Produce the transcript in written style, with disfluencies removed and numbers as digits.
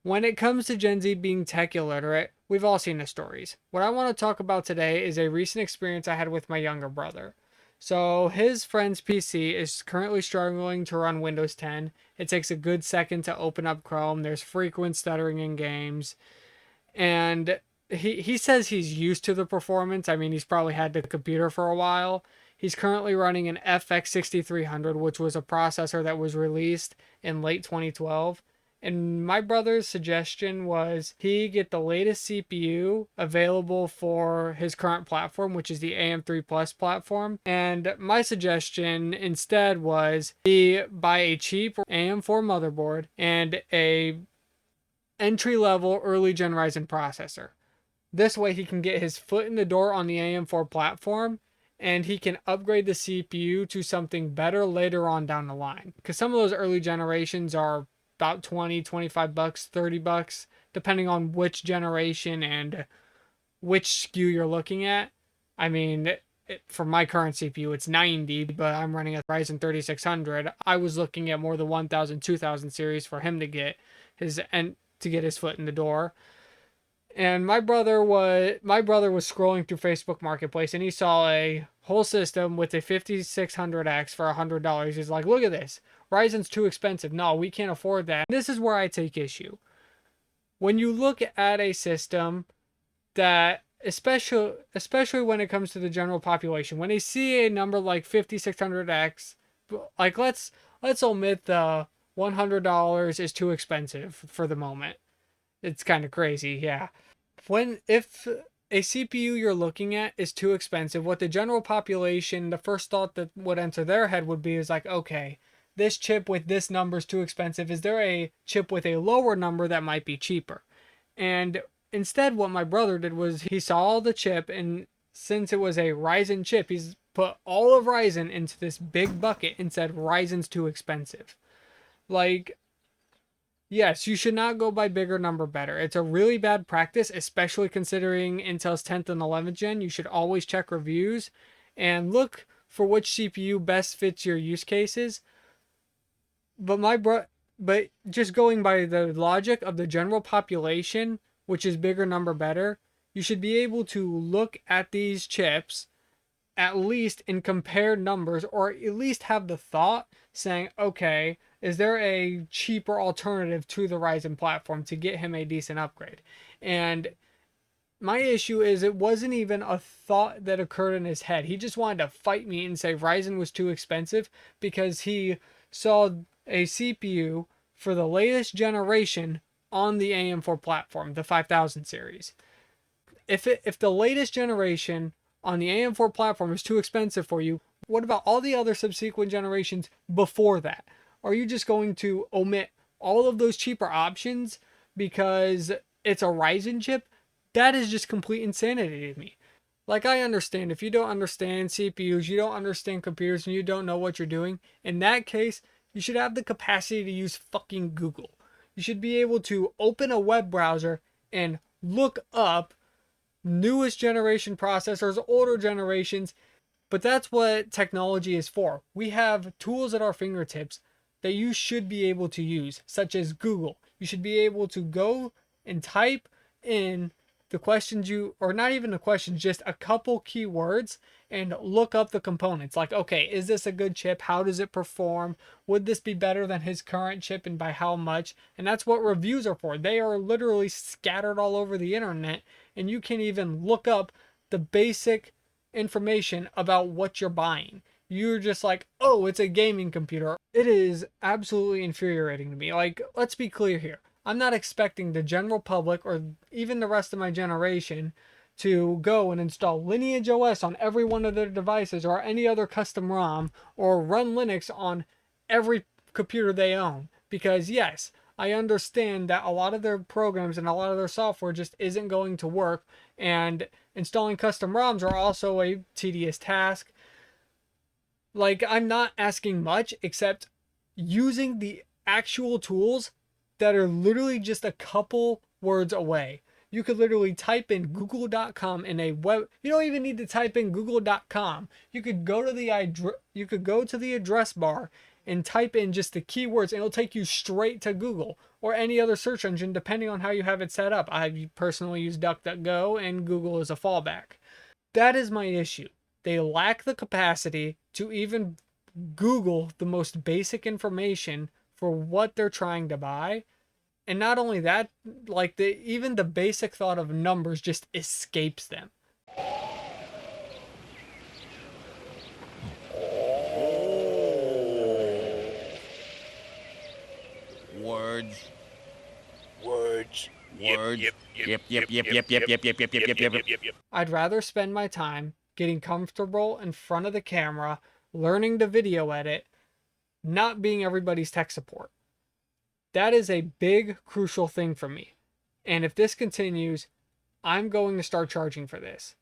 When it comes to Gen Z being tech illiterate, we've all seen the stories. What I want to talk about today is a recent experience I had with my younger brother. So, his friend's PC is currently struggling to run Windows 10. It takes a good second to open up Chrome. There's frequent stuttering in games. And he says he's used to the performance. I mean, he's probably had the computer for a while. He's currently running an FX 6300, which was a processor that was released in late 2012. And my brother's suggestion was he get the latest CPU available for his current platform, which is the AM3 Plus platform. And my suggestion instead was he buy a cheap AM4 motherboard and a entry level early gen Ryzen processor. This way, he can get his foot in the door on the AM4 platform and he can upgrade the CPU to something better later on down the line. Because some of those early generations are about 20, 25 bucks, 30 bucks, depending on which generation and which SKU you're looking at. I mean, for my current CPU, it's 90, but I'm running a Ryzen 3600. I was looking at more the 1000, 2000 series for him to get his foot in the door. And my brother was scrolling through Facebook Marketplace and he saw a whole system with a 5600X for $100. He's like, "Look at this. Ryzen's too expensive. No, we can't afford that." This is where I take issue. When you look at a system that especially when it comes to the general population, when they see a number like 5600X, like let's omit the $100 is too expensive for the moment. It's kind of crazy, yeah. If a CPU you're looking at is too expensive, what the general population, the first thought that would enter their head would be is like, okay, this chip with this number is too expensive. Is there a chip with a lower number that might be cheaper? And instead, what my brother did was he saw the chip, and since it was a Ryzen chip, he's put all of Ryzen into this big bucket and said Ryzen's too expensive. Like, yes, you should not go by bigger number better. It's a really bad practice, especially considering Intel's 10th and 11th gen. You should always check reviews and look for which CPU best fits your use cases. But just going by the logic of the general population, which is bigger number better, you should be able to look at these chips at least in compared numbers, or at least have the thought saying, okay, is there a cheaper alternative to the Ryzen platform to get him a decent upgrade? And my issue is it wasn't even a thought that occurred in his head. He just wanted to fight me and say Ryzen was too expensive because he saw a CPU for the latest generation on the AM4 platform, the 5000 series. If the latest generation on the AM4 platform is too expensive for you, what about all the other subsequent generations before that? Are you just going to omit all of those cheaper options because it's a Ryzen chip? That is just complete insanity to me. Like, I understand if you don't understand CPUs, you don't understand computers, and you don't know what you're doing, in that case, you should have the capacity to use fucking Google. You should be able to open a web browser and look up newest generation processors, older generations, but that's what technology is for. We have tools at our fingertips that you should be able to use, such as Google. You should be able to go and type in the questions or not even the questions, just a couple keywords and look up the components. Like, okay, is this a good chip? How does it perform? Would this be better than his current chip and by how much? And that's what reviews are for. They are literally scattered all over the internet, and you can even look up the basic information about what you're buying. You're just like, oh, it's a gaming computer. It is absolutely infuriating to me. Like, let's be clear here. I'm not expecting the general public or even the rest of my generation to go and install Lineage OS on every one of their devices or any other custom ROM or run Linux on every computer they own. Because yes, I understand that a lot of their programs and a lot of their software just isn't going to work, and installing custom ROMs are also a tedious task. Like, I'm not asking much except using the actual tools that are literally just a couple words away. You could literally type in google.com in a web. You don't even need to type in google.com. You could go to the address bar and type in just the keywords and it'll take you straight to Google. or any other search engine, depending on how you have it set up. I personally use DuckDuckGo, and Google is a fallback. That is my issue. They lack the capacity to even Google the most basic information for what they're trying to buy. And not only that, like even the basic thought of numbers just escapes them. Words. Words. Words. Yep. I'd rather spend my time getting comfortable in front of the camera, learning to video edit, not being everybody's tech support. That is a big, crucial thing for me. And if this continues, I'm going to start charging for this.